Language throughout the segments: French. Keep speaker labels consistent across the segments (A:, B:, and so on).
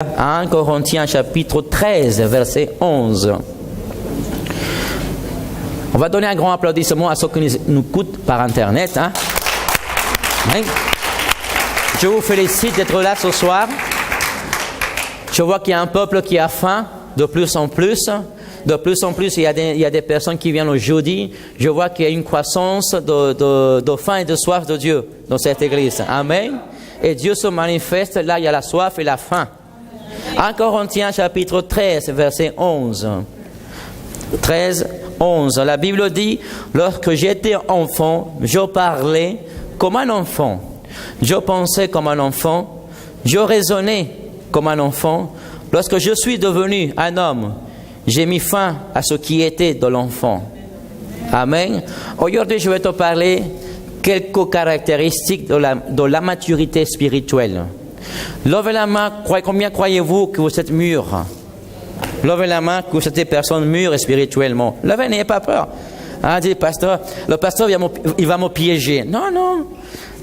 A: 1 Corinthiens chapitre 13, verset 11. On va donner un grand applaudissement à ceux qui nous écoutent par Internet. Hein? Je vous félicite d'être là ce soir. Je vois qu'il y a un peuple qui a faim de plus en plus. De plus en plus, il y a des personnes qui viennent au jeudi. Je vois qu'il y a une croissance de faim et de soif de Dieu dans cette église. Amen. Et Dieu se manifeste, là il y a la soif et la faim. 1 Corinthiens chapitre 13, verset 11. 13, 11. La Bible dit, lorsque j'étais enfant, je parlais comme un enfant. Je pensais comme un enfant. Je raisonnais comme un enfant. Lorsque je suis devenu un homme, j'ai mis fin à ce qui était de l'enfant. Amen. Aujourd'hui, je vais te parler quelques caractéristiques de la maturité spirituelle. Levez la main, combien croyez-vous que vous êtes mûrs? Levez la main que vous êtes des personnes mûres spirituellement. Levez, n'ayez pas peur. Ah, dit pasteur, le pasteur il va me piéger. Non, non,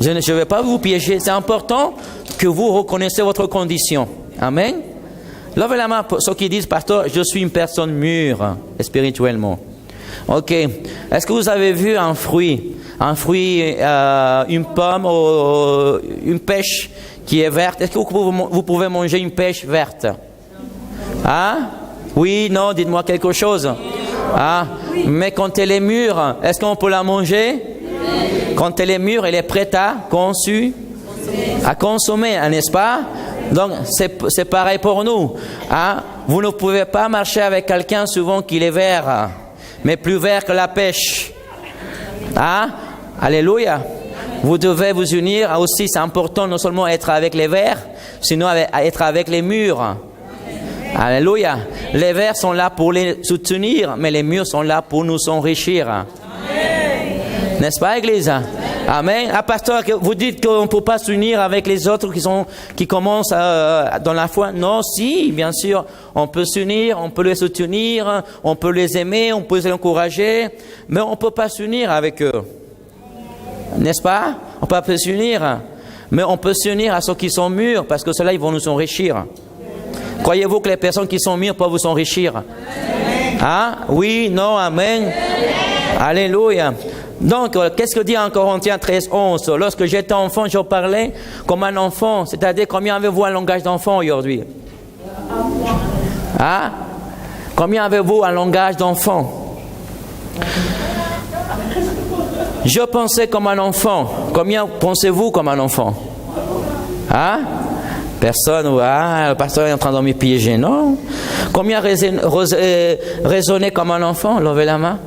A: je ne vais pas vous piéger. C'est important que vous reconnaissiez votre condition. Amen. Levez la main pour ceux qui disent, pasteur, je suis une personne mûre spirituellement. Ok. Est-ce que vous avez vu un fruit, une pomme ou une pêche qui est verte? Est-ce que vous pouvez manger une pêche verte? Ah? Oui, non, dites-moi quelque chose. Ah? Mais quand elle est mûre, est-ce qu'on peut la manger? Quand elle est mûre, elle est prête à consommer, n'est-ce pas? Donc, c'est pareil pour nous. Hein? Vous ne pouvez pas marcher avec quelqu'un souvent qu'il est vert, mais plus vert que la pêche. Hein? Alléluia. Vous devez vous unir aussi. C'est important non seulement être avec les verts, sinon être avec les mûrs. Alléluia. Les verts sont là pour les soutenir, mais les mûrs sont là pour nous enrichir. N'est-ce pas, Église? Amen. Ah, pasteur, vous dites qu'on ne peut pas s'unir avec les autres qui commencent dans la foi. Non, si, bien sûr, on peut s'unir, on peut les soutenir, on peut les aimer, on peut les encourager, mais on ne peut pas s'unir avec eux. N'est-ce pas? On ne peut pas s'unir, mais on peut s'unir à ceux qui sont mûrs, parce que ceux-là, ils vont nous enrichir. Croyez-vous que les personnes qui sont mûres peuvent vous enrichir? Hein? Oui, non, amen. Alléluia. Donc, qu'est-ce que dit en Corinthiens 13, 11? Lorsque j'étais enfant, je parlais comme un enfant. C'est-à-dire, combien avez-vous un langage d'enfant aujourd'hui? Hein? Combien avez-vous un langage d'enfant? Je pensais comme un enfant. Combien pensez-vous comme un enfant? Hein? Personne, le pasteur est en train de me piéger, non? Combien raisonnez comme un enfant? Levez la main.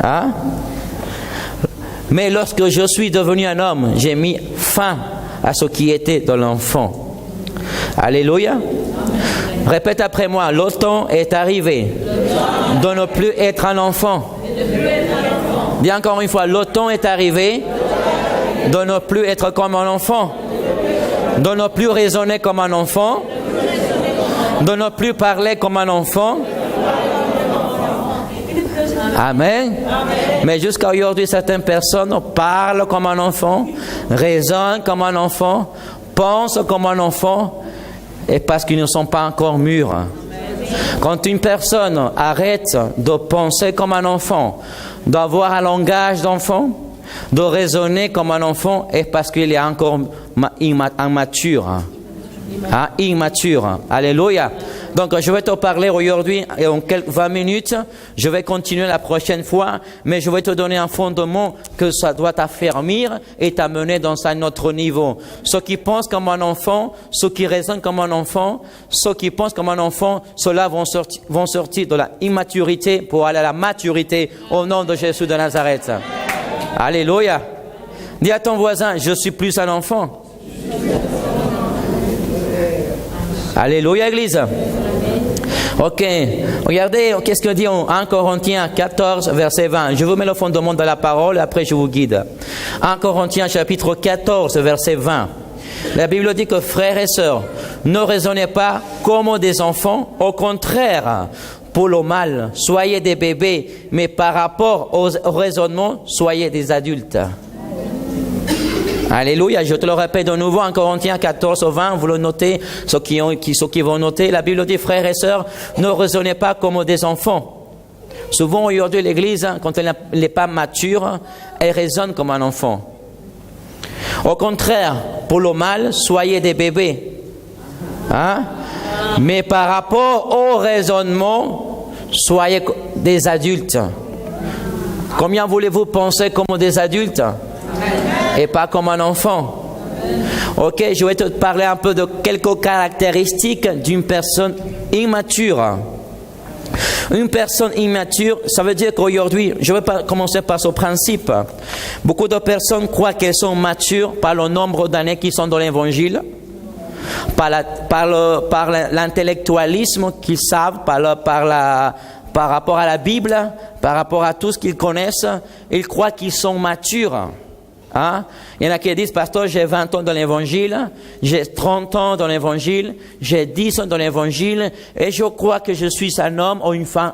A: Hein? Mais lorsque je suis devenu un homme, j'ai mis fin à ce qui était de l'enfant. Alléluia. Répète après moi, le temps est arrivé de ne plus être un enfant. Dis encore une fois, le temps est arrivé de ne plus être comme un enfant, de ne plus raisonner comme un enfant, de ne plus parler comme un enfant. Amen. Mais jusqu'à aujourd'hui, certaines personnes parlent comme un enfant, raisonnent comme un enfant, pensent comme un enfant, et parce qu'ils ne sont pas encore mûrs. Quand une personne arrête de penser comme un enfant, d'avoir un langage d'enfant, de raisonner comme un enfant, et parce qu'il est encore immature. Hein, immature. Alléluia. Donc, je vais te parler aujourd'hui, et en 20 minutes, je vais continuer la prochaine fois, mais je vais te donner un fondement que ça doit t'affermir et t'amener dans un autre niveau. Ceux qui pensent comme un enfant, ceux qui raisonnent comme un enfant, ceux qui pensent comme un enfant, ceux-là vont sortir de la immaturité pour aller à la maturité au nom de Jésus de Nazareth. Alléluia. Dis à ton voisin, je suis plus un enfant. Alléluia, Église. Ok, regardez, qu'est-ce que dit en 1 Corinthiens 14, verset 20. Je vous mets le fondement de la parole, après je vous guide. 1 Corinthiens chapitre 14, verset 20. La Bible dit que frères et sœurs, ne raisonnez pas comme des enfants, au contraire, pour le mal, soyez des bébés, mais par rapport au raisonnement, soyez des adultes. Alléluia, je te le répète de nouveau en Corinthiens 14 au 20, vous le notez, ceux qui vont noter, la Bible dit, frères et sœurs, ne raisonnez pas comme des enfants. Souvent aujourd'hui l'Église, quand elle n'est pas mature, elle raisonne comme un enfant. Au contraire, pour le mal, soyez des bébés. Hein? Mais par rapport au raisonnement, soyez des adultes. Combien voulez-vous penser comme des adultes et pas comme un enfant? Ok, je vais te parler un peu de quelques caractéristiques d'une personne immature. Une personne immature, ça veut dire qu'aujourd'hui, je vais commencer par ce principe. Beaucoup de personnes croient qu'elles sont matures par le nombre d'années qu'ils sont dans l'évangile, par l'intellectualisme qu'ils savent, par rapport à la Bible, par rapport à tout ce qu'ils connaissent. Ils croient qu'ils sont matures. Hein? Il y en a qui disent, pasteur, j'ai 20 ans dans l'évangile, j'ai 30 ans dans l'évangile, j'ai 10 ans dans l'évangile, et je crois que je suis un homme ou une femme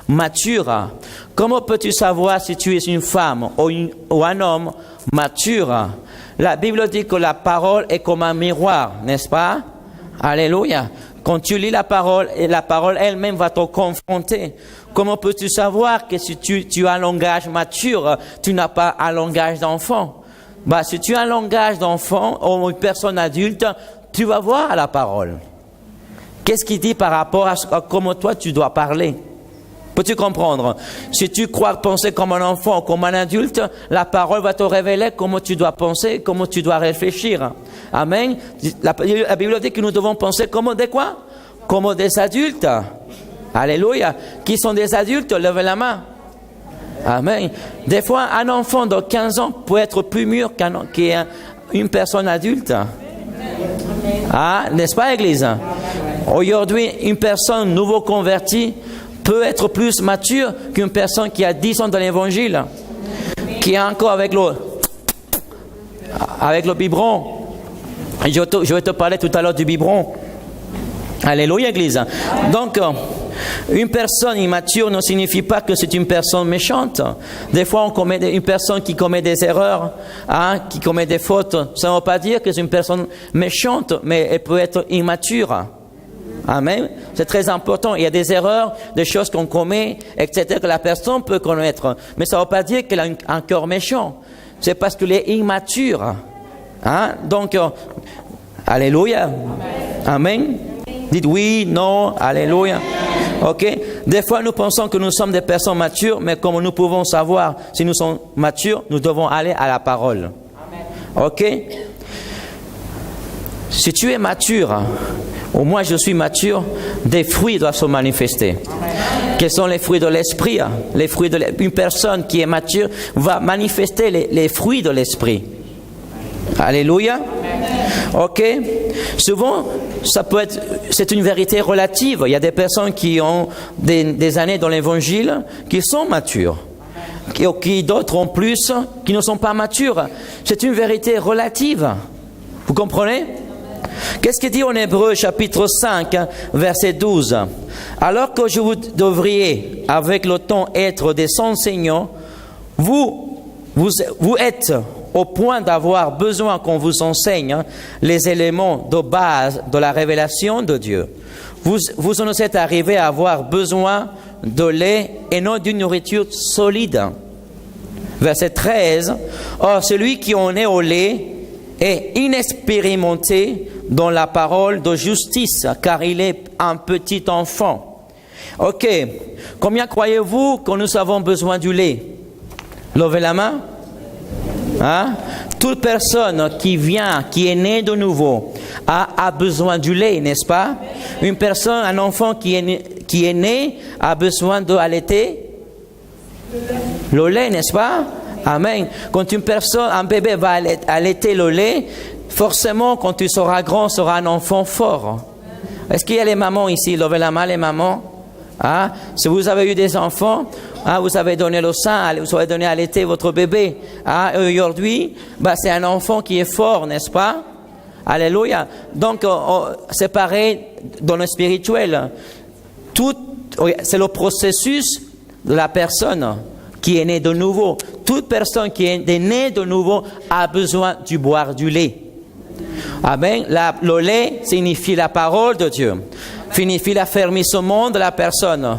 A: mature. Comment peux-tu savoir si tu es une femme ou un homme mature? La Bible dit que la parole est comme un miroir, n'est-ce pas? Alléluia. Quand tu lis la parole, et la parole elle-même va te confronter. Comment peux-tu savoir que si tu as un langage mature, tu n'as pas un langage d'enfant? Si tu as un langage d'enfant ou une personne adulte, tu vas voir la parole. Qu'est-ce qu'il dit par rapport à comment toi tu dois parler? Peux-tu comprendre? Si tu crois penser comme un enfant, comme un adulte, la parole va te révéler comment tu dois penser, comment tu dois réfléchir. Amen. La Bible dit que nous devons penser comme des quoi? Comme des adultes. Alléluia. Qui sont des adultes? Levez la main. Amen. Des fois, un enfant de 15 ans peut être plus mûr qu'une personne adulte. Ah, n'est-ce pas, Église? Aujourd'hui, une personne nouveau convertie peut être plus mature qu'une personne qui a 10 ans dans l'évangile, qui est encore avec le biberon. Je vais te parler tout à l'heure du biberon. Alléluia, Église. Donc, une personne immature ne signifie pas que c'est une personne méchante. Des fois, une personne qui commet des erreurs, qui commet des fautes, ça ne veut pas dire que c'est une personne méchante, mais elle peut être immature. Amen. C'est très important. Il y a des erreurs, des choses qu'on commet, etc., que la personne peut connaître. Mais ça ne veut pas dire qu'elle a un cœur méchant. C'est parce qu'elle est immature. Donc, alléluia. Amen. Dites oui, non, alléluia. Ok. Des fois, nous pensons que nous sommes des personnes matures, mais comme nous pouvons savoir si nous sommes matures, nous devons aller à la parole. Ok. Si tu es mature, ou moi je suis mature, des fruits doivent se manifester. Quels sont les fruits de l'esprit? Les fruits une personne qui est mature va manifester les fruits de l'esprit. Alléluia. Ok. Souvent, c'est une vérité relative. Il y a des personnes qui ont des années dans l'évangile qui sont matures. Qui d'autres ont plus, qui ne sont pas matures. C'est une vérité relative. Vous comprenez? Qu'est-ce qu'il dit en Hébreux chapitre 5, verset 12? Alors que vous devriez avec le temps être des enseignants, vous êtes au point d'avoir besoin qu'on vous enseigne les éléments de base de la révélation de Dieu. Vous en êtes arrivé à avoir besoin de lait et non d'une nourriture solide. Verset 13. Or, celui qui en est au lait est inexpérimenté dans la parole de justice, car il est un petit enfant. Ok. Combien croyez-vous que nous avons besoin du lait? Levez la main. Toute personne qui est née de nouveau, a besoin du lait, n'est-ce pas? Une personne, un enfant qui est né, a besoin d'allaiter le lait, n'est-ce pas? Amen. Quand un bébé va allaiter le lait, forcément, quand tu seras grand, tu seras un enfant fort. Est-ce qu'il y a les mamans ici? Levez la main, les mamans. Si vous avez eu des enfants, vous avez donné le sein, vous avez donné à allaiter votre bébé. Aujourd'hui, c'est un enfant qui est fort, n'est-ce pas? Alléluia. Donc, c'est pareil dans le spirituel. C'est le processus de la personne qui est né de nouveau. Toute personne qui est née de nouveau a besoin de boire du lait. Amen. Le lait signifie la parole de Dieu, signifie l'affermissement de la personne,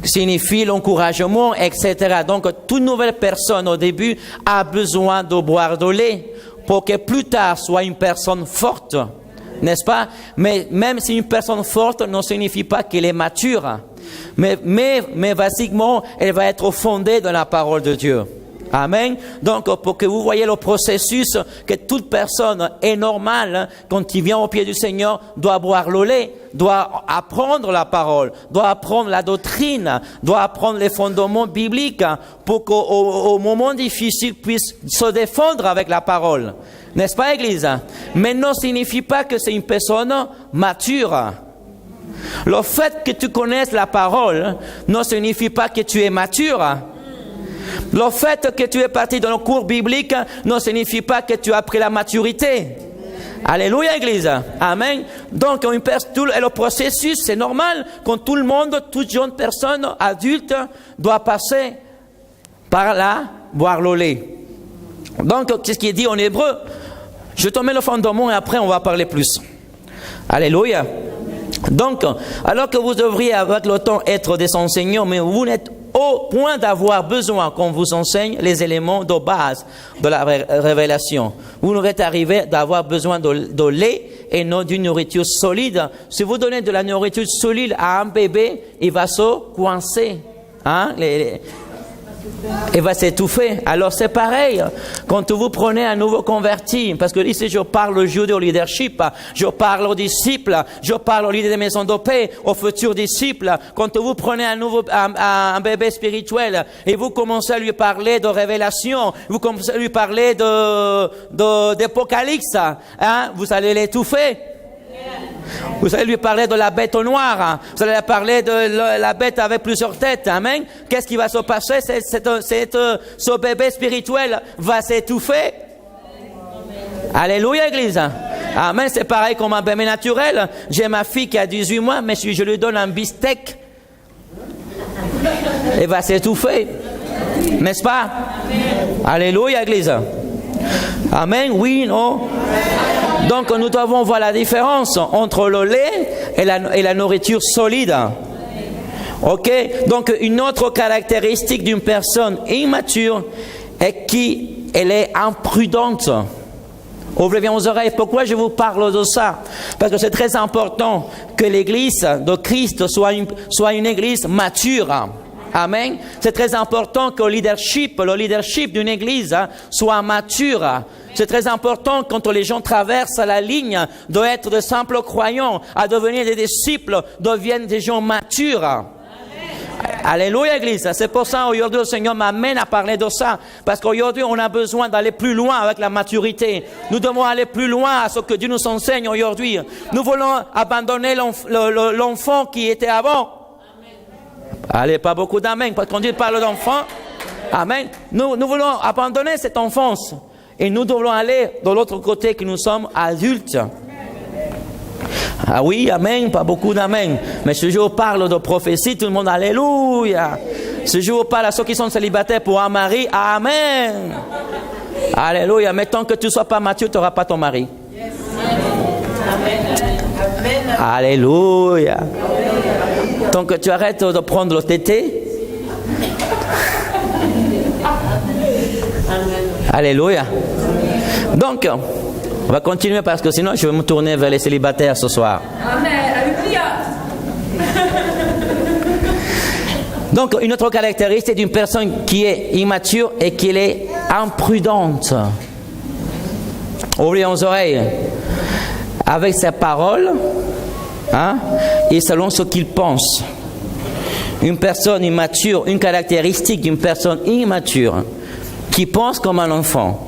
A: signifie l'encouragement, etc. Donc, toute nouvelle personne au début a besoin de boire du lait pour que plus tard soit une personne forte, n'est-ce pas? Mais même si une personne forte ne signifie pas qu'elle est mature, mais basiquement, elle va être fondée dans la parole de Dieu. Amen. Donc, pour que vous voyez le processus, que toute personne est normale, quand il vient au pied du Seigneur, doit boire le lait, doit apprendre la parole, doit apprendre la doctrine, doit apprendre les fondements bibliques, pour qu'au moment difficile puisse se défendre avec la parole. N'est-ce pas, Église? Mais ne signifie pas que c'est une personne mature. Le fait que tu connaisses la parole ne signifie pas que tu es mature. Le fait que tu es parti dans le cours biblique ne signifie pas que tu as pris la maturité. Alléluia, Église. Amen. Donc, le processus, c'est normal quand tout le monde, toute jeune personne, adulte, doit passer par là, boire le lait. Donc, c'est ce qui est dit en hébreu. Je te mets le fondement et après, on va parler plus. Alléluia. Donc, alors que vous devriez avec le temps être des enseignants, mais vous n'êtes au point d'avoir besoin qu'on vous enseigne les éléments de base de la révélation. Vous n'êtes arrivé d'avoir besoin de lait et non d'une nourriture solide. Si vous donnez de la nourriture solide à un bébé, il va se coincer. Hein? Il va s'étouffer. Alors c'est pareil, quand vous prenez un nouveau converti, parce que ici je parle au jeu au leadership, je parle aux disciples, je parle aux leaders des maisons de paix, aux futurs disciples. Quand vous prenez un bébé spirituel et vous commencez à lui parler de révélation, vous commencez à lui parler d'Apocalypse, hein, vous allez l'étouffer. Vous allez lui parler de la bête noire. Vous allez lui parler de la bête avec plusieurs têtes. Amen. Qu'est-ce qui va se passer? Ce bébé spirituel va s'étouffer. Alléluia, Église. Amen. C'est pareil comme un bébé naturel. J'ai ma fille qui a 18 mois, mais si je lui donne un beefsteak, elle va s'étouffer. N'est-ce pas? Alléluia, Église. Amen. Oui, non? Donc, nous devons voir la différence entre le lait et la nourriture solide. Ok? Donc, une autre caractéristique d'une personne immature est qu'elle est imprudente. Ouvrez bien vos oreilles. Pourquoi je vous parle de ça? Parce que c'est très important que l'église de Christ soit une église mature. Amen. C'est très important que le leadership d'une église soit mature. C'est très important quand les gens traversent la ligne d'être de simples croyants à devenir des disciples, deviennent des gens matures. Amen. Alléluia, Église. C'est pour ça aujourd'hui le Seigneur m'amène à parler de ça. Parce qu'aujourd'hui on a besoin d'aller plus loin avec la maturité. Nous devons aller plus loin à ce que Dieu nous enseigne aujourd'hui. Nous voulons abandonner l'enfant qui était avant. Allez, pas beaucoup d'amen, parce qu'on dit parle d'enfant. Amen. Nous voulons abandonner cette enfance. Et nous devons aller de l'autre côté que nous sommes adultes. Ah oui, amen, pas beaucoup d'amen. Mais ce jour parle de prophétie, tout le monde, alléluia. Ce jour parle à ceux qui sont célibataires pour un mari, amen. Alléluia. Mais tant que tu ne sois pas mature, tu n'auras pas ton mari. Yes. Amen. Alléluia. Tant que tu arrêtes de prendre le tété. Alléluia. Donc, on va continuer parce que sinon je vais me tourner vers les célibataires ce soir. Amen. Alléluia. Donc, une autre caractéristique d'une personne qui est immature est qu'elle est imprudente. Ouvrez vos oreilles. Avec ses paroles, hein, et selon ce qu'il pense. Une personne immature, une caractéristique d'une personne immature, qui pense comme un enfant,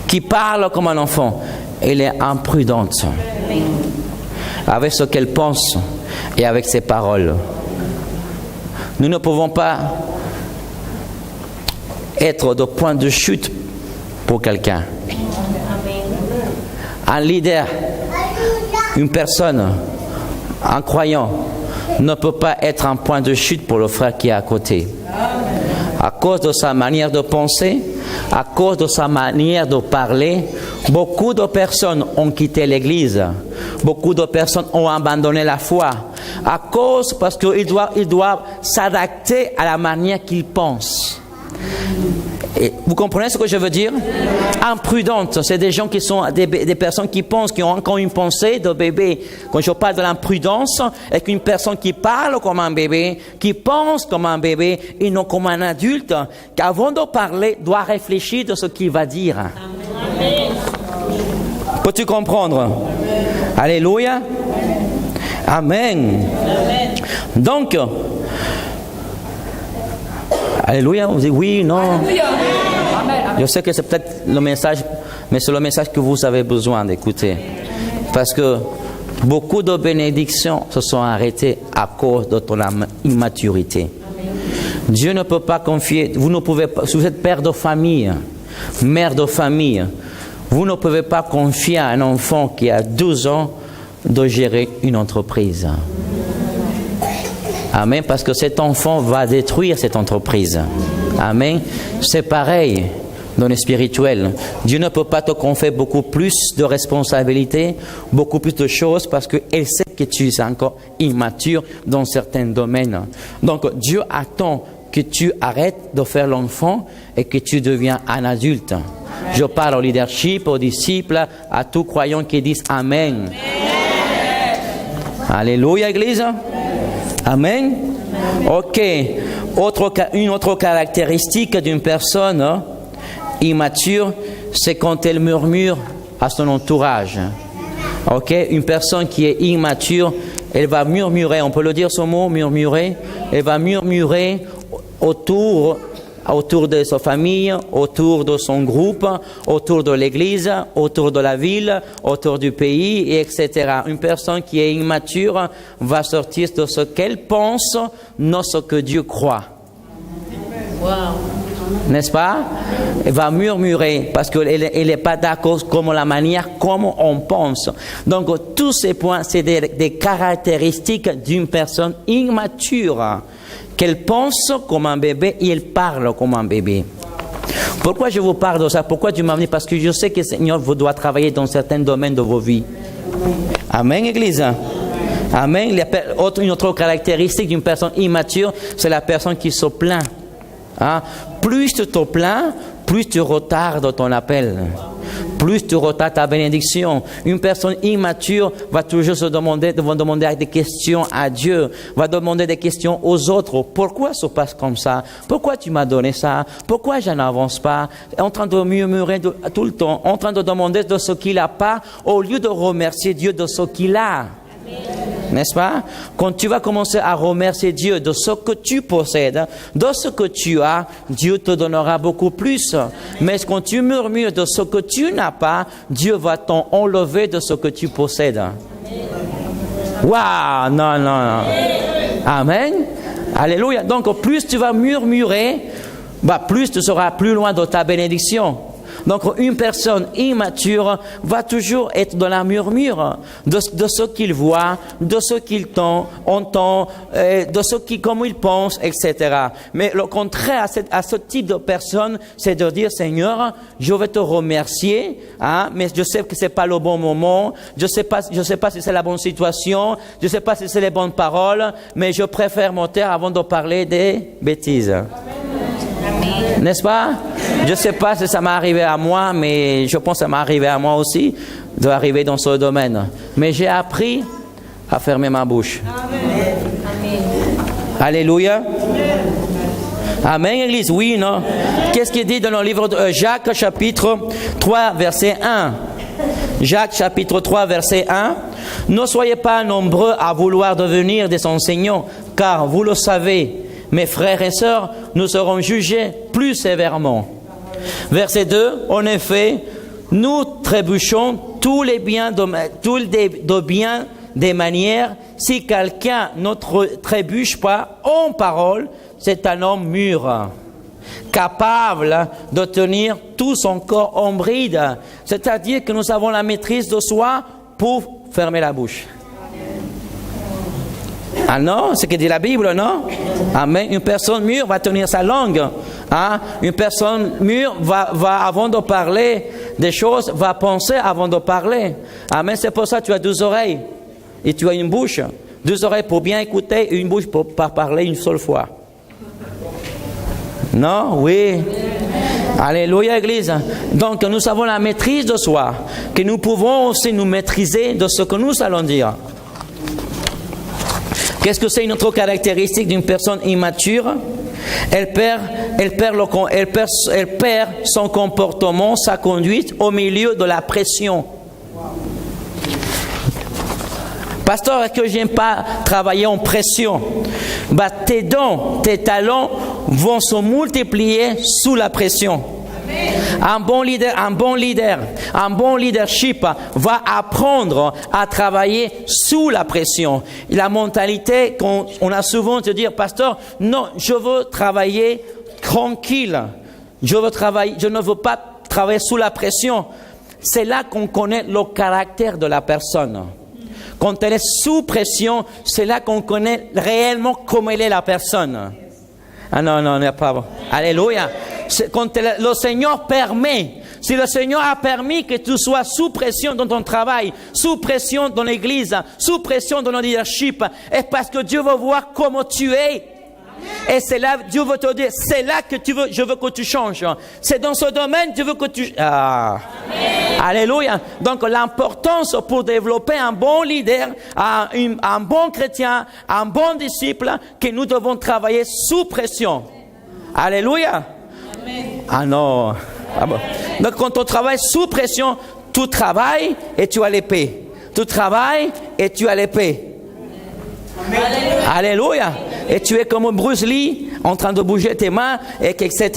A: qui parle comme un enfant, elle est imprudente avec ce qu'elle pense et avec ses paroles. Nous ne pouvons pas être de point de chute pour quelqu'un. Un leader, une personne, un croyant, ne peut pas être un point de chute pour le frère qui est à côté. à cause de sa manière de penser, à cause de sa manière de parler, beaucoup de personnes ont quitté l'Église. Beaucoup de personnes ont abandonné la foi. À cause, parce qu'ils doivent s'adapter à la manière qu'ils pensent. Et vous comprenez ce que je veux dire? Imprudente, c'est des gens qui sont des personnes qui pensent, qui ont encore une pensée de bébé. Quand je parle de l'imprudence, c'est qu'une personne qui parle comme un bébé, qui pense comme un bébé et non comme un adulte, qu'avant de parler, doit réfléchir de ce qu'il va dire. Amen. Peux-tu comprendre? Amen. Alléluia. Amen. Amen. Donc, alléluia, vous dites oui, non. Alléluia. Je sais que c'est peut-être le message, mais c'est le message que vous avez besoin d'écouter. Parce que beaucoup de bénédictions se sont arrêtées à cause de ton immaturité. Dieu ne peut pas confier, vous ne pouvez pas, si vous êtes père de famille, mère de famille, vous ne pouvez pas confier à un enfant qui a 12 ans de gérer une entreprise. Amen, parce que cet enfant va détruire cette entreprise. Amen. C'est pareil dans le spirituel. Dieu ne peut pas te confier beaucoup plus de responsabilités, beaucoup plus de choses, parce qu'il sait que tu es encore immature dans certains domaines. Donc Dieu attend que tu arrêtes de faire l'enfant et que tu deviens un adulte. Je parle au leadership, aux disciples, à tous croyants qui disent Amen. Alléluia, Église. Amen. Ok. Une autre caractéristique d'une personne immature, c'est quand elle murmure à son entourage. Ok. Une personne qui est immature, elle va murmurer. On peut le dire ce mot, murmurer. Elle va murmurer autour de sa famille, autour de son groupe, autour de l'église, autour de la ville, autour du pays, etc. Une personne qui est immature va sortir de ce qu'elle pense, non ce que Dieu croit. Wow. N'est-ce pas? Elle va murmurer parce qu'elle n'est pas d'accord comme la manière comme on pense. Donc tous ces points, c'est des caractéristiques d'une personne immature. Qu'elle pense comme un bébé et elle parle comme un bébé. Pourquoi je vous parle de ça? Pourquoi Dieu m'a amené? Parce que je sais que le Seigneur vous doit travailler dans certains domaines de vos vies. Amen, Église. Amen. Une autre caractéristique d'une personne immature, c'est la personne qui se plaint. Hein? Plus tu te plains, plus tu retardes ton appel. Plus tu retardes ta bénédiction. Une personne immature va toujours demander des questions à Dieu, va demander des questions aux autres. Pourquoi ça se passe comme ça? Pourquoi tu m'as donné ça? Pourquoi je n'avance pas? En train de murmurer tout le temps, en train de demander de ce qu'il n'a pas, au lieu de remercier Dieu de ce qu'il a. N'est-ce pas? Quand tu vas commencer à remercier Dieu de ce que tu possèdes, de ce que tu as, Dieu te donnera beaucoup plus. Mais quand tu murmures de ce que tu n'as pas, Dieu va t'enlever de ce que tu possèdes. Waouh! Non. Amen. Alléluia. Donc, plus tu vas murmurer, plus tu seras plus loin de ta bénédiction. Donc, une personne immature va toujours être dans la murmure de ce qu'il voit, de ce qu'il entend, de comment il pense, etc. Mais le contraire à ce type de personne, c'est de dire, Seigneur, je vais te remercier, hein, mais je sais que c'est pas le bon moment, je sais pas si c'est la bonne situation, je sais pas si c'est les bonnes paroles, mais je préfère me taire avant de parler des bêtises. Amen. N'est-ce pas? Je ne sais pas si ça m'est arrivé à moi, mais je pense que ça m'est arrivé à moi aussi, d'arriver dans ce domaine. Mais j'ai appris à fermer ma bouche. Amen. Alléluia. Amen, Église. Oui, non? Qu'est-ce qu'il dit dans le livre de Jacques, chapitre 3, verset 1? Jacques, chapitre 3, verset 1. Ne soyez pas nombreux à vouloir devenir des enseignants, car vous le savez, mes frères et sœurs, nous serons jugés plus sévèrement. Verset 2, en effet, nous trébuchons tous les biens de biens des manières. Si quelqu'un ne trébuche pas en parole, c'est un homme mûr, capable de tenir tout son corps en bride. C'est-à-dire que nous avons la maîtrise de soi pour fermer la bouche. Ah non, c'est ce que dit la Bible, non? Amen. Une personne mûre va tenir sa langue. Hein? Une personne mûre va, avant de parler des choses, va penser avant de parler. Amen. C'est pour ça que tu as 2 oreilles et tu as une bouche. 2 oreilles pour bien écouter et une bouche pour pas parler une seule fois. Non? Oui. Alléluia, Église. Donc, nous avons la maîtrise de soi, que nous pouvons aussi nous maîtriser de ce que nous allons dire. Qu'est-ce que c'est une autre caractéristique d'une personne immature? Elle perd son comportement, sa conduite au milieu de la pression. Pasteur, est-ce que je n'aime pas travailler en pression? Tes dons, tes talents vont se multiplier sous la pression. Un bon leadership va apprendre à travailler sous la pression. La mentalité qu'on a souvent de dire, pasteur, non, je veux travailler tranquille. Je ne veux pas travailler sous la pression. C'est là qu'on connaît le caractère de la personne. Quand elle est sous pression, c'est là qu'on connaît réellement comment elle est la personne. Ah non, il n'y a pas. Alléluia. Quand le Seigneur permet, si le Seigneur a permis que tu sois sous pression dans ton travail, sous pression dans l'église, sous pression dans le leadership, est parce que Dieu veut voir comment tu es. Et c'est là, Dieu veut te dire, c'est là que je veux que tu changes. C'est dans ce domaine, Dieu veut que tu... Alléluia. Donc l'importance pour développer un bon leader, un bon chrétien, un bon disciple, que nous devons travailler sous pression. Alléluia. Amen. Ah non. Ah bon. Donc quand on travaille sous pression, tu travailles et tu as l'épée. Tu travailles et tu as l'épée. Alléluia. Et tu es comme Bruce Lee, en train de bouger tes mains, etc.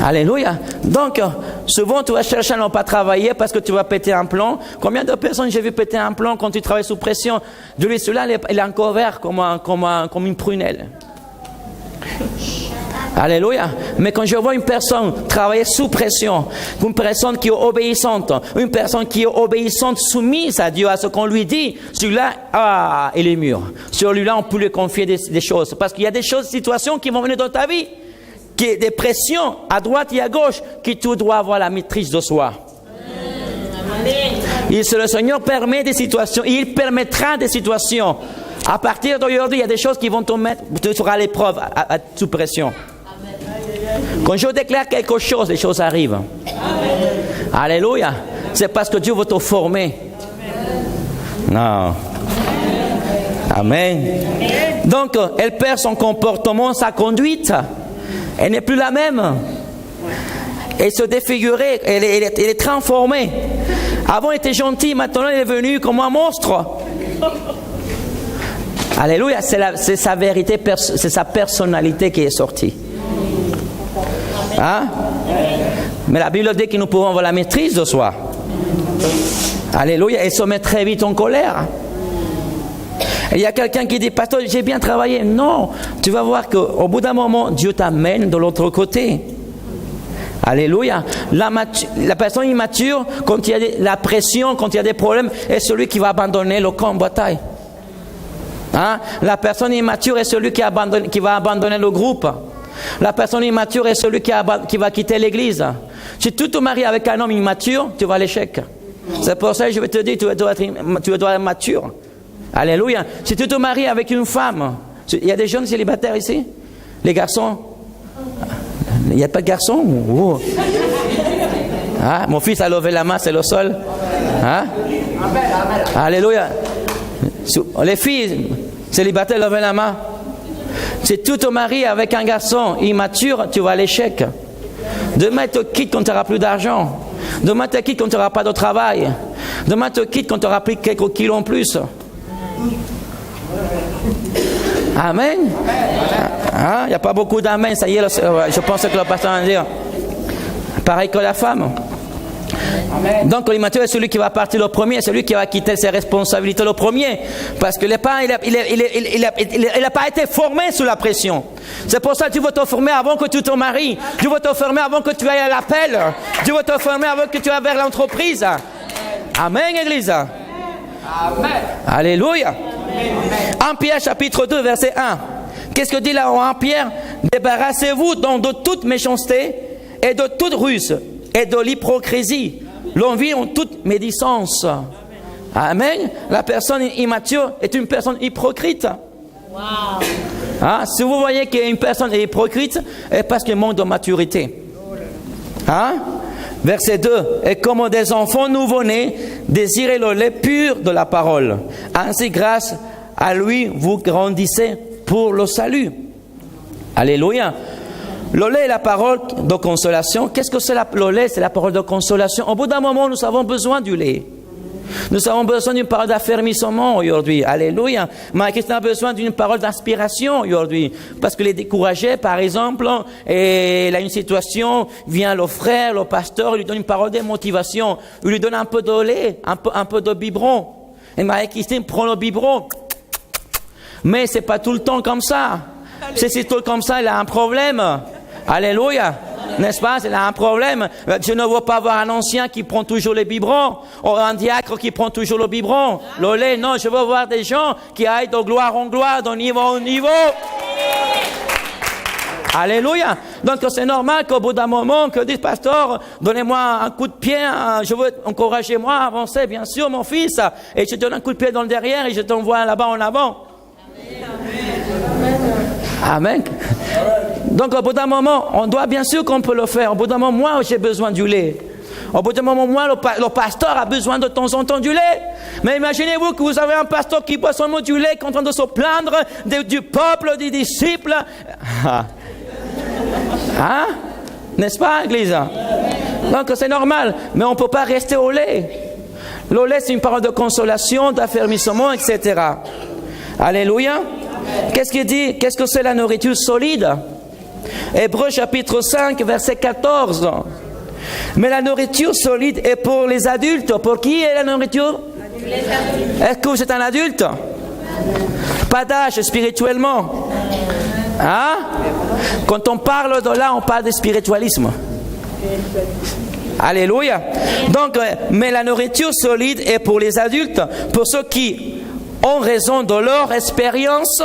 A: Alléluia. Donc, souvent, tu vas chercher à ne pas travailler parce que tu vas péter un plomb. Combien de personnes j'ai vu péter un plomb quand tu travailles sous pression? De lui, celui-là, il est encore vert comme une prunelle. Alléluia. Mais quand je vois une personne travailler sous pression, une personne qui est obéissante, soumise à Dieu, à ce qu'on lui dit, celui-là, il est mûr. Celui-là, on peut lui confier des choses. Parce qu'il y a des situations qui vont venir dans ta vie, des pressions à droite et à gauche, que tu dois avoir la maîtrise de soi. Et si le Seigneur permet des situations, il permettra des situations. À partir d'aujourd'hui, il y a des choses qui vont te mettre à l'épreuve, sous pression. Quand je déclare quelque chose, les choses arrivent. Amen. Alléluia. C'est parce que Dieu veut te former. Non. Amen. Donc, elle perd son comportement, sa conduite. Elle n'est plus la même. Elle se défigurée, elle est transformée. Avant, elle était gentille, maintenant, elle est venue comme un monstre. Alléluia. C'est sa vérité, c'est sa personnalité qui est sortie. Hein? Mais la Bible dit que nous pouvons avoir la maîtrise de soi. Alléluia. Et se met très vite en colère. Et il y a quelqu'un qui dit, pasteur, j'ai bien travaillé. Non, tu vas voir qu'au bout d'un moment, Dieu t'amène de l'autre côté. Alléluia. La personne immature, quand il y a la pression, quand il y a des problèmes, est celui qui va abandonner le camp de bataille. Hein? La personne immature est celui qui va abandonner le groupe. La personne immature est celui qui va quitter l'église. Si tu te maries avec un homme immature, tu vas à l'échec. C'est pour ça que je vais te dire, tu dois être mature. Alléluia. Si tu te maries avec une femme, il y a des jeunes célibataires ici? Les garçons? Il n'y a pas de garçons? Oh. Hein? Mon fils a levé la main, c'est le seul. Hein? Alléluia. Les filles célibataires, levez la main. Si tu te maries avec un garçon immature, tu vas à l'échec. Demain, tu te quittes quand tu n'auras plus d'argent. Demain, tu te quittes quand tu n'auras pas de travail. Demain, tu te quittes quand tu auras pris quelques kilos en plus. Amen. Il n'y a pas beaucoup d'amen. Ça y est, je pense que le pasteur va dire. Pareil que la femme. Amen. Donc l'immature est celui qui va partir le premier, celui qui va quitter ses responsabilités le premier, parce que il n'a pas été formé sous la pression. C'est pour ça que tu veux te former avant que tu te maries. Tu veux te former avant que tu ailles à l'appel. Tu veux te former avant que tu ailles vers l'entreprise. Amen, Église. Amen. Alléluia. Amen. 1 Pierre chapitre 2 verset 1. Qu'est-ce que dit là en Pierre? Débarrassez-vous donc de toute méchanceté et de toute ruse et de l'hypocrisie. L'envie en toute médisance. Amen. La personne immature est une personne hypocrite. Wow. Hein? Si vous voyez qu'une personne est hypocrite, c'est parce qu'elle manque de maturité. Hein? Verset 2. Et comme des enfants nouveau-nés, désirez le lait pur de la parole. Ainsi, grâce à lui, vous grandissez pour le salut. Alléluia. Le lait est la parole de consolation. Qu'est-ce que c'est le lait? C'est la parole de consolation. Au bout d'un moment, nous avons besoin du lait. Nous avons besoin d'une parole d'affermissement aujourd'hui. Alléluia. Marie-Christine a besoin d'une parole d'inspiration aujourd'hui. Parce qu'elle est découragée, par exemple, et elle a une situation, vient le frère, le pasteur, lui donne une parole de motivation. Il lui donne un peu de lait, un peu de biberon. Et Marie-Christine prend le biberon. Mais c'est pas tout le temps comme ça. Si c'est tout comme ça, elle a un problème. Alléluia. N'est-ce pas? Elle a un problème. Je ne veux pas voir un ancien qui prend toujours les biberons, ou un diacre qui prend toujours le biberon, le lait. Non, je veux voir des gens qui aillent de gloire en gloire, de niveau en niveau. Alléluia. Donc c'est normal qu'au bout d'un moment, que dit pasteur, donnez-moi un coup de pied, je veux encourager moi à avancer, bien sûr, mon fils, et je te donne un coup de pied dans le derrière et je t'envoie là-bas en avant. Amen. Donc au bout d'un moment, on doit bien sûr qu'on peut le faire. Au bout d'un moment, moi j'ai besoin du lait. Au bout d'un moment, moi le pasteur a besoin de temps en temps du lait. Mais imaginez-vous que vous avez un pasteur qui boit seulement du lait, qui est en train de se plaindre du peuple, des disciples. Hein? N'est-ce pas, Église? Donc c'est normal, mais on ne peut pas rester au lait. Le lait, c'est une parole de consolation, d'affermissement, etc. Alléluia. Qu'est-ce qu'il dit? Qu'est-ce que c'est la nourriture solide? Hébreux chapitre 5, verset 14. Mais la nourriture solide est pour les adultes. Pour qui est la nourriture? Est-ce que vous êtes un adulte? Pas d'âge spirituellement. Hein? Quand on parle de là, on parle de spiritualisme. Alléluia. Donc, mais la nourriture solide est pour les adultes, pour ceux qui, en raison de leur expérience,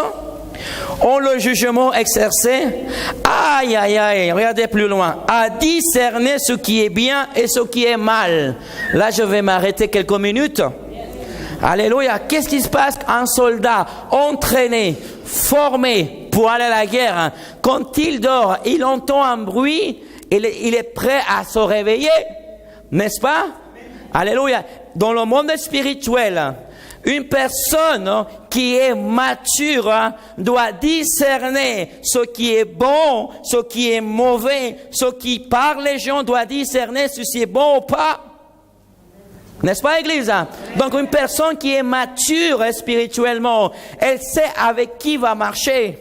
A: ont le jugement exercé, aïe, aïe, aïe, regardez plus loin, à discerner ce qui est bien et ce qui est mal. Là, je vais m'arrêter quelques minutes. Alléluia. Qu'est-ce qui se passe? Un soldat entraîné, formé pour aller à la guerre, quand il dort, il entend un bruit, il est prêt à se réveiller. N'est-ce pas? Alléluia. Dans le monde spirituel, une personne qui est mature doit discerner ce qui est bon, ce qui est mauvais, ce qui par les gens doit discerner si c'est bon ou pas. N'est-ce pas, Église? Donc une personne qui est mature spirituellement, elle sait avec qui va marcher.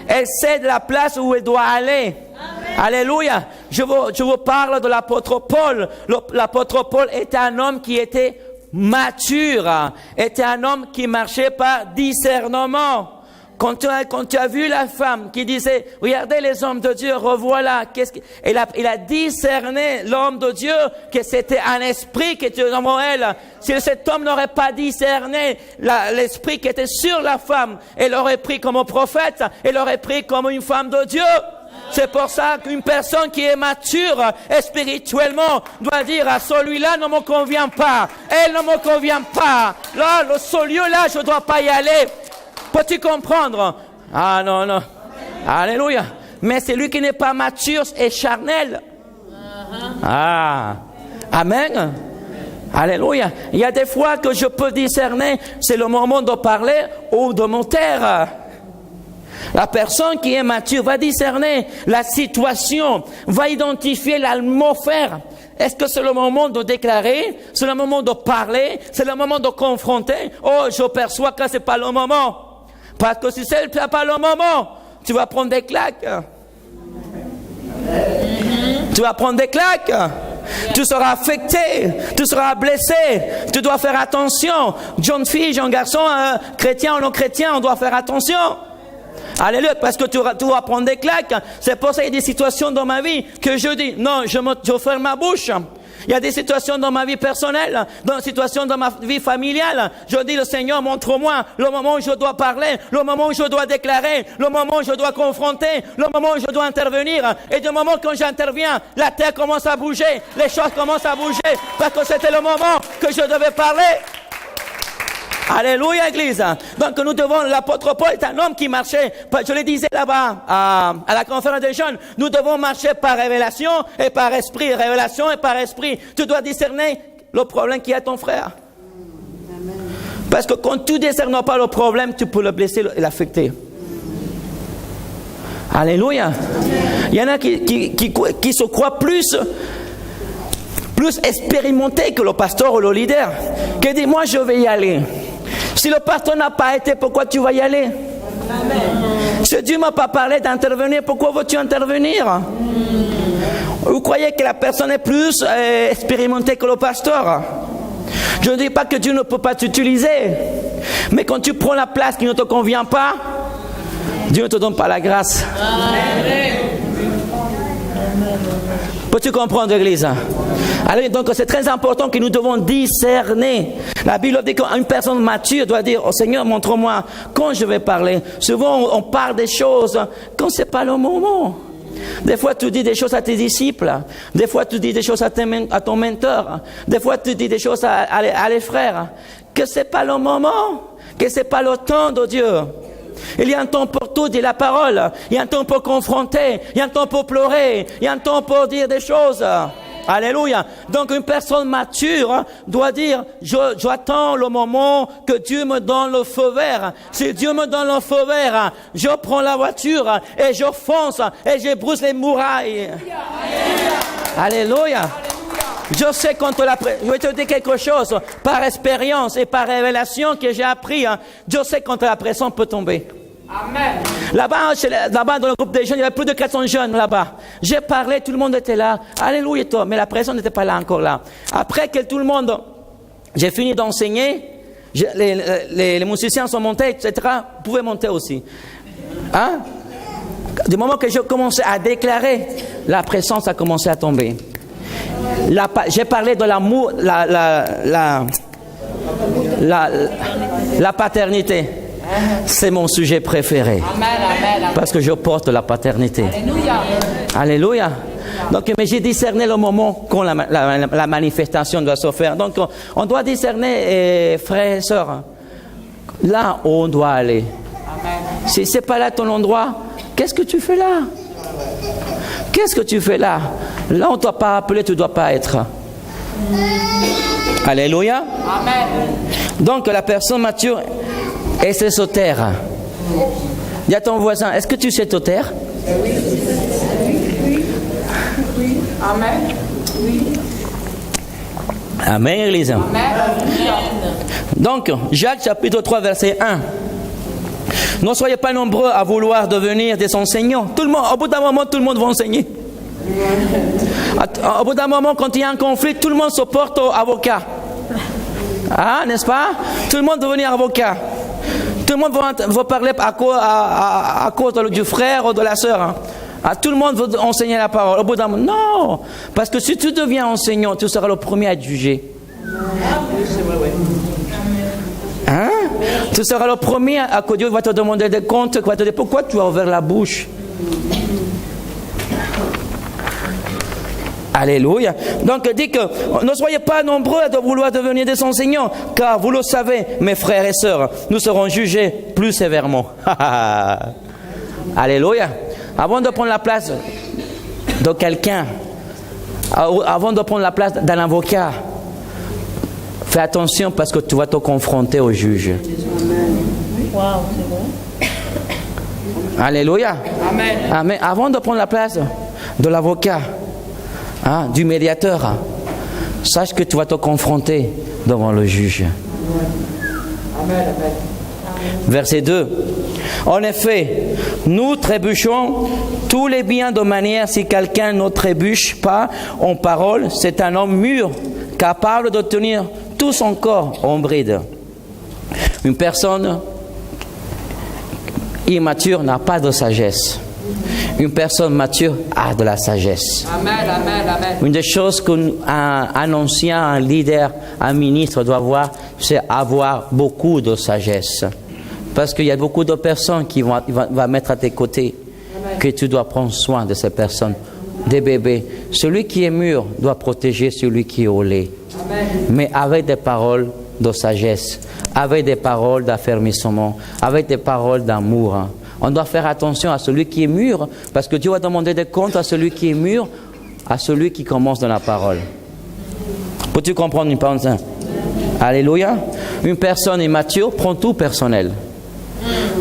A: Elle sait de la place où elle doit aller. Amen. Alléluia. Je vous parle de l'apôtre Paul. L'apôtre Paul était un homme qui était mature, était un homme qui marchait par discernement. Quand tu as vu la femme qui disait, regardez les hommes de Dieu, revoilà, il a discerné l'homme de Dieu, que c'était un esprit qui était dans elle. Si cet homme n'aurait pas discerné l'esprit qui était sur la femme, elle l'aurait pris comme un prophète, elle l'aurait pris comme une femme de Dieu. C'est pour ça qu'une personne qui est mature spirituellement doit dire à celui-là ne me convient pas, elle ne me convient pas. Là, ce lieu-là, je ne dois pas y aller. Peux-tu comprendre? Ah non, non. Alléluia. Mais c'est lui qui n'est pas mature et charnel. Ah. Amen. Alléluia. Il y a des fois que je peux discerner, c'est le moment de parler ou de me taire. La personne qui est mature va discerner la situation, va identifier l'atmosphère. Est-ce que c'est le moment de déclarer? C'est le moment de parler? C'est le moment de confronter? Oh, je perçois que c'est pas le moment. Parce que si c'est pas le moment, tu vas prendre des claques. Tu vas prendre des claques. Tu seras affecté, tu seras blessé, tu dois faire attention. Jeune fille, jeune garçon, chrétien ou non chrétien, on doit faire attention. Alléluia, parce que tu vas prendre des claques. C'est pour ça qu'il y a des situations dans ma vie que je dis, non, je ferme ma bouche. Il y a des situations dans ma vie personnelle, dans des situations dans ma vie familiale. Je dis, le Seigneur, montre-moi le moment où je dois parler, le moment où je dois déclarer, le moment où je dois confronter, le moment où je dois intervenir. Et du moment quand j'interviens, la terre commence à bouger, les choses commencent à bouger, parce que c'était le moment que je devais parler. Alléluia, Église. Donc nous devons, l'apôtre Paul est un homme qui marchait, je le disais là-bas, à la conférence des jeunes, nous devons marcher par révélation et par esprit, révélation et par esprit. Tu dois discerner le problème qui est ton frère. Parce que quand tu ne discernes pas le problème, tu peux le blesser et l'affecter. Alléluia. Il y en a qui se croient plus expérimentés que le pasteur ou le leader, qui dit, moi je vais y aller. Si le pasteur n'a pas été, pourquoi tu vas y aller? Amen. Si Dieu ne m'a pas parlé d'intervenir, pourquoi veux-tu intervenir? Vous croyez que la personne est plus expérimentée que le pasteur? Je ne dis pas que Dieu ne peut pas t'utiliser, mais quand tu prends la place qui ne te convient pas, Dieu ne te donne pas la grâce. Amen. Peux-tu comprendre, Église? Alors, donc, c'est très important que nous devons discerner. La Bible dit qu'une personne mature doit dire, oh Seigneur, montre-moi quand je vais parler. Souvent, on parle des choses quand ce n'est pas le moment. Des fois, tu dis des choses à tes disciples. Des fois, tu dis des choses à ton mentor. Des fois, tu dis des choses à les frères. Que ce n'est pas le moment. Que ce n'est pas le temps de Dieu. Il y a un temps pour tout, dit la parole. Il y a un temps pour confronter. Il y a un temps pour pleurer. Il y a un temps pour dire des choses. Alléluia. Donc une personne mature doit dire, j'attends le moment que Dieu me donne le feu vert. Si Dieu me donne le feu vert, je prends la voiture et je fonce et je brise les murailles. Alléluia. Je sais quand je vais te dire quelque chose par expérience et par révélation que j'ai appris. Je sais quand la pression peut tomber. Amen. Là-bas, dans le groupe des jeunes, il y avait plus de 400 jeunes là-bas. J'ai parlé, tout le monde était là. Alléluia, toi. Mais la pression n'était pas là encore là. Après que tout le monde, j'ai fini d'enseigner, les musiciens sont montés, etc. Vous pouvez monter aussi. Hein? Du moment que je commençais à déclarer, la pression a commencé à tomber. J'ai parlé de l'amour, la paternité. C'est mon sujet préféré. Parce que je porte la paternité. Alléluia. Alléluia. Donc, mais j'ai discerné le moment quand la manifestation doit se faire. Donc, on doit discerner, frères et sœurs, là où on doit aller. Si ce n'est pas là ton endroit, qu'est-ce que tu fais là? Qu'est-ce que tu fais là? Là, on ne t'a pas appelé, tu ne dois pas être. Alléluia. Amen. Donc, la personne mature et c'est se taire. Dis à ton voisin, est-ce que tu sais te taire? Oui. Amen. Oui. Amen, Église. Amen. Donc, Jacques chapitre 3, verset 1. Ne soyez pas nombreux à vouloir devenir des enseignants. Tout le monde, au bout d'un moment, tout le monde va enseigner. Au bout d'un moment, quand il y a un conflit, tout le monde se porte au avocat. Ah, n'est-ce pas? Tout le monde va devenir avocat. Tout le monde va parler à cause du frère ou de la sœur. Tout le monde veut enseigner la parole. Au bout d'un moment, non. Parce que si tu deviens enseignant, tu seras le premier à être jugé. Hein? Tu seras le premier à que Dieu va te demander des comptes, va te dire pourquoi tu as ouvert la bouche. Alléluia. Donc il dit que ne soyez pas nombreux à vouloir devenir des enseignants, car vous le savez, mes frères et sœurs, nous serons jugés plus sévèrement. Alléluia. Avant de prendre la place de quelqu'un, avant de prendre la place d'un avocat, fais attention parce que tu vas te confronter au juge. Wow, c'est bon. Alléluia. Amen. Amen. Avant de prendre la place de l'avocat, du médiateur, sache que tu vas te confronter devant le juge. Amen. Verset 2. En effet, nous trébuchons tous les biens de manière si quelqu'un ne trébuche pas en parole, c'est un homme mûr, capable de tenir tout son corps en bride. Une personne immature n'a pas de sagesse. Une personne mature a de la sagesse.
B: Amen, amen, amen.
A: Une des choses qu'un ancien, un leader, un ministre doit avoir, c'est avoir beaucoup de sagesse. Parce qu'il y a beaucoup de personnes qui vont mettre à tes côtés, que tu dois prendre soin de ces personnes, des bébés. Celui qui est mûr doit protéger celui qui est au lait.
B: Amen.
A: Mais avec des paroles de sagesse, avec des paroles d'affermissement, avec des paroles d'amour. On doit faire attention à celui qui est mûr, parce que Dieu va demander des comptes à celui qui est mûr, à celui qui commence dans la parole. Peux-tu comprendre une pensée? Alléluia. Une personne immature prend tout personnel.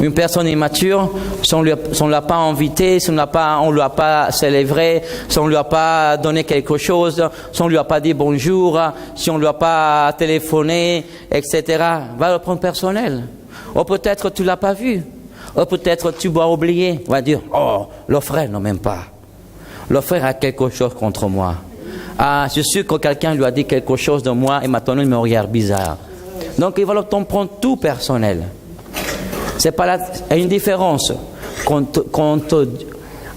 A: Une personne immature, si on ne l'a pas invité, si on ne lui a pas célébré, si on ne lui a pas donné quelque chose, si on ne lui a pas dit bonjour, si on ne lui a pas téléphoné, etc., va le prendre personnel. Ou peut-être tu ne l'as pas vu. Ou peut-être tu vas oublier. On va dire, oh, le frère ne m'aime pas. Le frère a quelque chose contre moi. Ah, je suis sûr que quelqu'un lui a dit quelque chose de moi et maintenant il me regarde bizarre. Donc il va le prendre tout personnel. C'est pas il y a une différence. Quand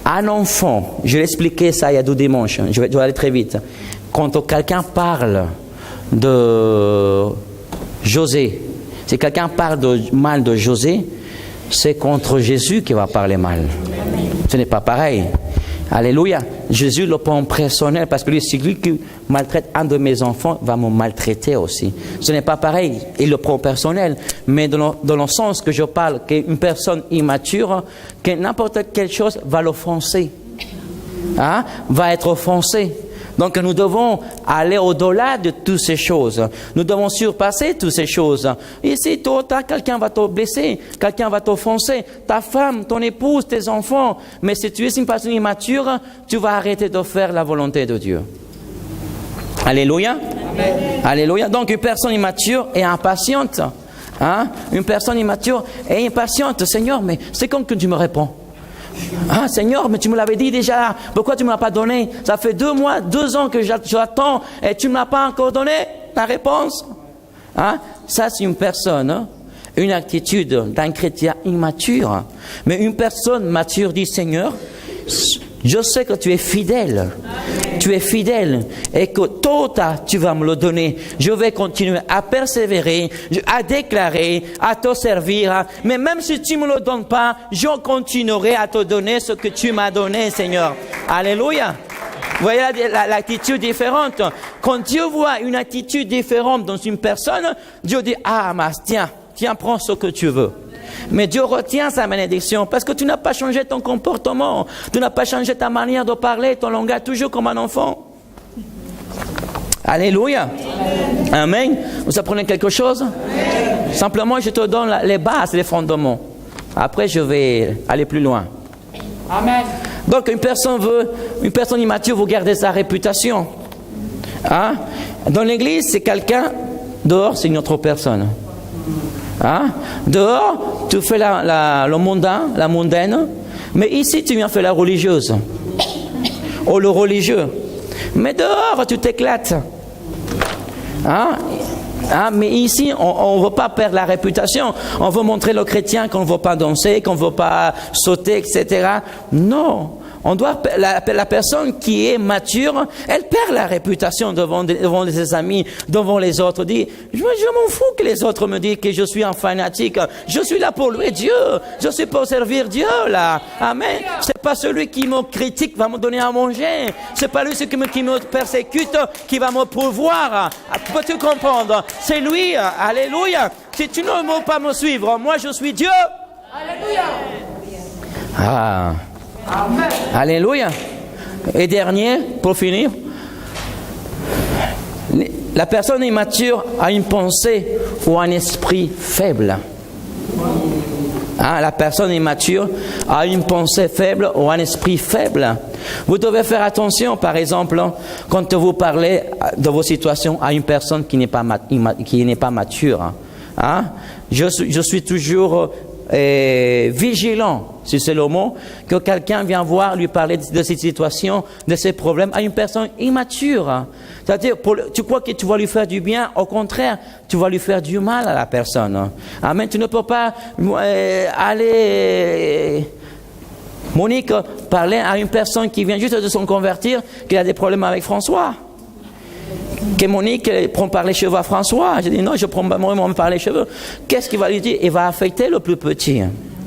A: un enfant, je l'ai expliqué ça il y a 2 dimanches, je vais aller très vite. Quand quelqu'un parle de José, si quelqu'un parle mal de José, c'est contre Jésus qui va parler mal. Ce n'est pas pareil. Alléluia. Jésus le prend personnel parce que lui, c'est lui qui maltraite un de mes enfants, va me maltraiter aussi. Ce n'est pas pareil. Il le prend personnel. Mais dans le sens que je parle, qu'une personne immature, que n'importe quelle chose va l'offenser. Hein? Va être offensé. Donc nous devons aller au-delà de toutes ces choses. Nous devons surpasser toutes ces choses. Ici, tôt ou tard, quelqu'un va te blesser, quelqu'un va t'offenser, ta femme, ton épouse, tes enfants. Mais si tu es une personne immature, tu vas arrêter de faire la volonté de Dieu. Alléluia. Amen. Alléluia. Donc une personne immature est impatiente. Hein? Une personne immature est impatiente. Seigneur, mais c'est quand que tu me réponds? Ah Seigneur, mais tu me l'avais dit déjà, pourquoi tu ne me l'as pas donné? Ça fait 2 mois, 2 ans que j'attends et tu ne me l'as pas encore donné ta réponse. Hein? Ça c'est une personne, une attitude d'un chrétien immature. Mais une personne mature dit, Seigneur, je sais que tu es fidèle. Tu es fidèle et que tôt ou tard tu vas me le donner. Je vais continuer à persévérer, à déclarer, à te servir. Mais même si tu ne me le donnes pas, je continuerai à te donner ce que tu m'as donné, Seigneur. Alléluia. Vous voyez l'attitude différente. Quand Dieu voit une attitude différente dans une personne, Dieu dit, ah, mas, tiens, prends ce que tu veux. Mais Dieu retient sa bénédiction parce que tu n'as pas changé ton comportement, tu n'as pas changé ta manière de parler, ton langage, toujours comme un enfant. Alléluia. Amen. Vous apprenez quelque chose? Amen. Simplement, je te donne les bases, les fondements. Après, je vais aller plus loin.
B: Amen.
A: Donc, une personne immature veut garder sa réputation. Hein? Dans l'église, c'est quelqu'un, dehors, c'est une autre personne. Hein? Dehors, tu fais le mondain, la mondaine, mais ici, tu viens faire la religieuse. Ou le religieux. Mais dehors, tu t'éclates. Hein? Hein? Mais ici, on ne veut pas perdre la réputation. On veut montrer aux chrétiens qu'on ne veut pas danser, qu'on ne veut pas sauter, etc. Non. On doit, la personne qui est mature, elle perd la réputation devant ses amis, devant les autres. Dit, je m'en fous que les autres me disent que je suis un fanatique. Je suis là pour louer Dieu. Je suis pour servir Dieu, là. Amen. C'est pas celui qui me critique va me donner à manger. C'est pas lui qui me persécute qui va me pourvoir. Peux-tu comprendre? C'est lui. Alléluia. Si tu ne veux pas me suivre, moi je suis Dieu.
B: Alléluia.
A: Ah.
B: Amen.
A: Alléluia. Et dernier, pour finir, la personne immature a une pensée ou un esprit faible. Hein, la personne immature a une pensée faible ou un esprit faible. Vous devez faire attention, par exemple, quand vous parlez de vos situations à une personne qui n'est pas mature. Hein? Je suis toujours vigilant, si c'est le mot, que quelqu'un vient voir, lui parler de cette situation, de ses problèmes, à une personne immature. C'est-à-dire, tu crois que tu vas lui faire du bien, au contraire, tu vas lui faire du mal à la personne. Amen. Tu ne peux pas aller Monique parlait à une personne qui vient juste de se convertir, qui a des problèmes avec François. Que Monique prend par les cheveux à François. Je dis non, je prends moi par les cheveux. Qu'est-ce qu'il va lui dire? Il va affecter le plus petit.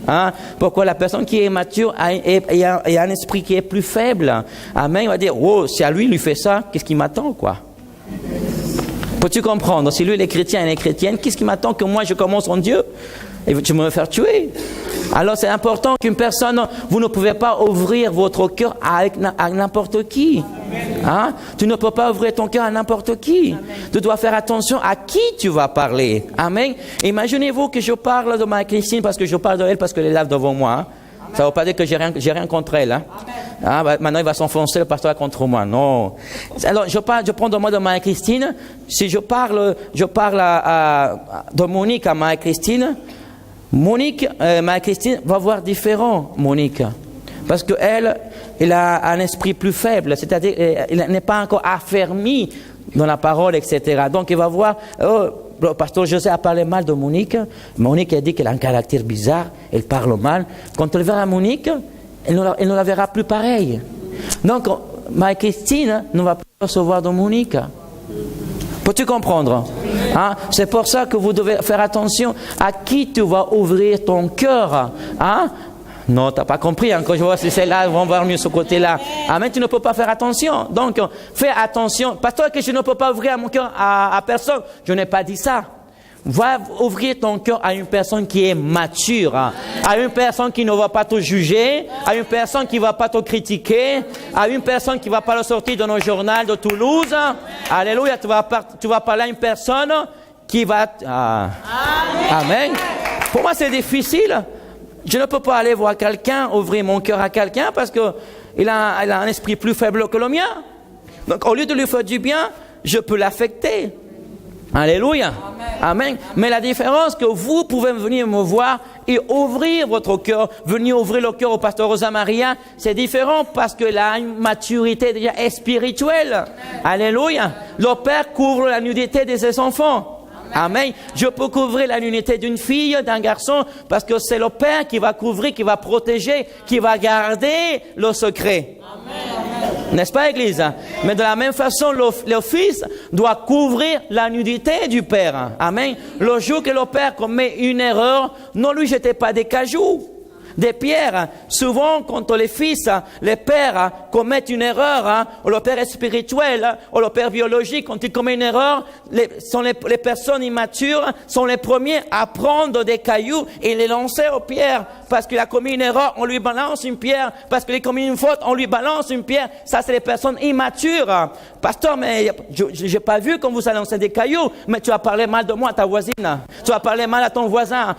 A: Hein? Pourquoi la personne qui est mature a un esprit qui est plus faible? Amen. Il va dire, oh, si à lui, il lui fait ça, qu'est-ce qui m'attend, quoi? Peux-tu comprendre? Si lui, il est chrétien et elle est chrétienne, qu'est-ce qui m'attend que moi, je commence en Dieu? Et tu me faire tuer. Alors, c'est important qu'une personne, vous ne pouvez pas ouvrir votre cœur à n'importe qui. Hein? Tu ne peux pas ouvrir ton cœur à n'importe qui. Amen. Tu dois faire attention à qui tu vas parler. Amen. Imaginez-vous que je parle de Marie-Christine parce que je parle de elle parce qu'elle est là devant moi. Hein? Ça ne veut pas dire que j'ai rien contre elle. Hein? Ah, maintenant, il va s'enfoncer le pasteur contre moi. Non. Alors, je prends de moi de Marie-Christine. Si je parle de Monique à Marie-Christine, Marie-Christine va voir différent, Monique. Parce qu'elle a un esprit plus faible, c'est-à-dire elle n'est pas encore affermie dans la parole, etc. Donc, il va voir, oh, le pasteur José a parlé mal de Monique. Monique a dit qu'elle a un caractère bizarre, elle parle mal. Quand elle verra Monique, elle ne la verra plus pareille. Donc, Marie-Christine ne va plus recevoir de Monique. Peux-tu comprendre? Hein? C'est pour ça que vous devez faire attention à qui tu vas ouvrir ton cœur. Hein? Non, tu n'as pas compris encore. Je vois si c'est là, ils vont voir mieux ce côté-là. Ah, mais tu ne peux pas faire attention. Donc, fais attention. Pasteur, que je ne peux pas ouvrir mon cœur à personne. Je n'ai pas dit ça. Va ouvrir ton cœur à une personne qui est mature, hein, à une personne qui ne va pas te juger, à une personne qui ne va pas te critiquer, à une personne qui ne va pas le sortir dans nos journaux de Toulouse. Alléluia, tu vas parler à une personne qui va... Amen. Pour moi, c'est difficile. Je ne peux pas aller voir quelqu'un, ouvrir mon cœur à quelqu'un parce qu'il a un esprit plus faible que le mien. Donc, au lieu de lui faire du bien, je peux l'affecter. Alléluia. Amen. Mais la différence que vous pouvez venir me voir et ouvrir votre cœur, venir ouvrir le cœur au pasteur Rosa Maria, c'est différent parce qu'il a une maturité déjà spirituelle. Alléluia. Le Père couvre la nudité de ses enfants. Amen. Je peux couvrir la nudité d'une fille, d'un garçon, parce que c'est le Père qui va couvrir, qui va protéger, qui va garder le secret. Amen. N'est-ce pas, Église? Mais de la même façon, le Fils doit couvrir la nudité du Père. Amen. Le jour que le Père commet une erreur, ne lui jetez pas des cailloux, des pierres. Souvent, quand les fils, les pères commettent une erreur, ou le père est spirituel, ou le père biologique, quand il commet une erreur, les personnes immatures sont les premiers à prendre des cailloux et les lancer aux pierres. Parce qu'il a commis une erreur, on lui balance une pierre. Parce qu'il a commis une faute, on lui balance une pierre. Ça, c'est les personnes immatures. Pasteur, mais je n'ai pas vu quand vous avez lancé des cailloux, mais tu as parlé mal de moi à ta voisine. Tu as parlé mal à ton voisin.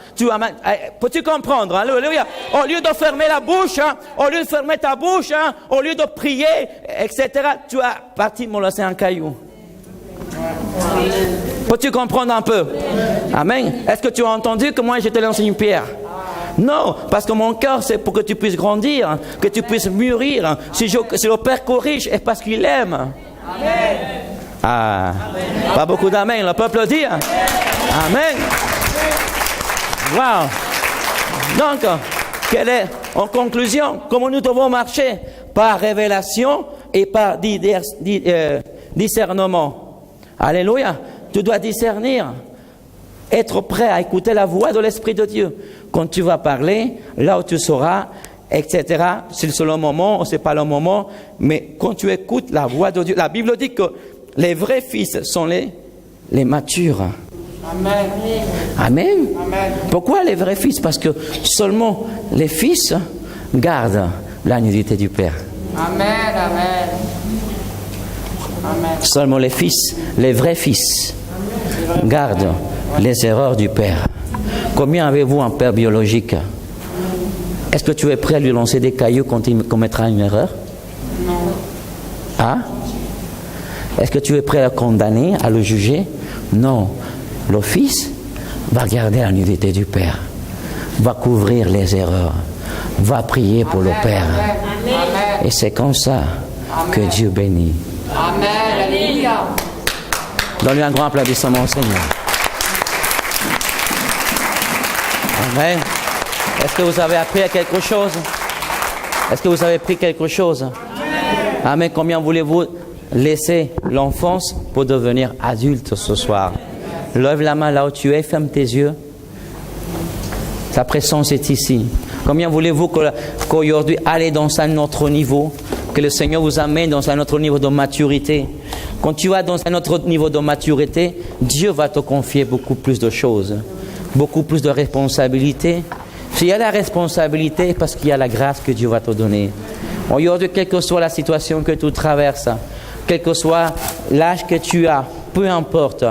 A: Peux-tu comprendre? Alléluia. Au lieu de fermer la bouche, au lieu de fermer ta bouche, au lieu de prier, etc., tu as parti me lancer un caillou. Peux-tu comprendre un peu? Amen. Est-ce que tu as entendu que moi je te lance une pierre? Non, parce que mon cœur c'est pour que tu puisses grandir, que tu puisses mûrir. Si le Père corrige, c'est parce qu'il aime. Amen. Ah, pas beaucoup d'amen, le peuple dit. Amen. Wow. Donc, quelle est, en conclusion, comment nous devons marcher? Par révélation et par discernement. Alléluia. Tu dois discernir. Être prêt à écouter la voix de l'Esprit de Dieu. Quand tu vas parler, là où tu seras, etc. C'est le moment, c'est pas le moment. Mais quand tu écoutes la voix de Dieu, la Bible dit que les vrais fils sont les matures.
B: Amen.
A: Amen.
B: Amen.
A: Pourquoi les vrais fils? Parce que seulement les fils gardent la nudité du Père.
B: Amen. Amen. Amen.
A: Seulement les fils, les vrais fils, gardent les erreurs du Père. Combien avez-vous un père biologique? Est-ce que tu es prêt à lui lancer des cailloux quand il commettra une erreur?
B: Non.
A: Hein? Est-ce que tu es prêt à le condamner, à le juger? Non. Le Fils va garder la nudité du Père, va couvrir les erreurs, va prier pour le Père.
B: Amen.
A: Et c'est comme ça que Dieu bénit.
B: Amen. Alléluia.
A: Donne-lui un grand applaudissement au Seigneur. Amen. Est-ce que vous avez appris à quelque chose? Est-ce que vous avez pris quelque chose? Amen. Combien voulez-vous laisser l'enfance pour devenir adulte ce soir? Lève la main là où tu es, ferme tes yeux. Sa présence est ici. Combien voulez-vous qu'aujourd'hui, allez dans un autre niveau, que le Seigneur vous amène dans un autre niveau de maturité? Quand tu vas dans un autre niveau de maturité, Dieu va te confier beaucoup plus de choses, beaucoup plus de responsabilités. S'il y a la responsabilité, parce qu'il y a la grâce que Dieu va te donner. Aujourd'hui, quelle que soit la situation que tu traverses, quel que soit l'âge que tu as, peu importe,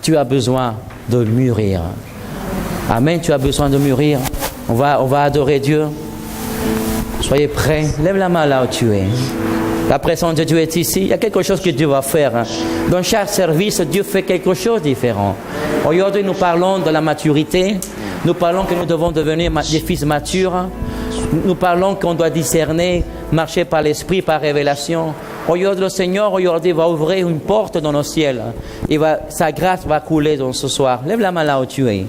A: tu as besoin de mûrir. Amen, tu as besoin de mûrir. On va adorer Dieu. Soyez prêts. Lève la main là où tu es. La présence de Dieu est ici. Il y a quelque chose que Dieu va faire. Dans chaque service, Dieu fait quelque chose de différent. Aujourd'hui, nous parlons de la maturité. Nous parlons que nous devons devenir des fils matures. Nous parlons qu'on doit discerner, marcher par l'esprit, par révélation. Aujourd'hui, le Seigneur va ouvrir une porte dans nos ciels. Sa grâce va couler dans ce soir. Lève la main là où tu es.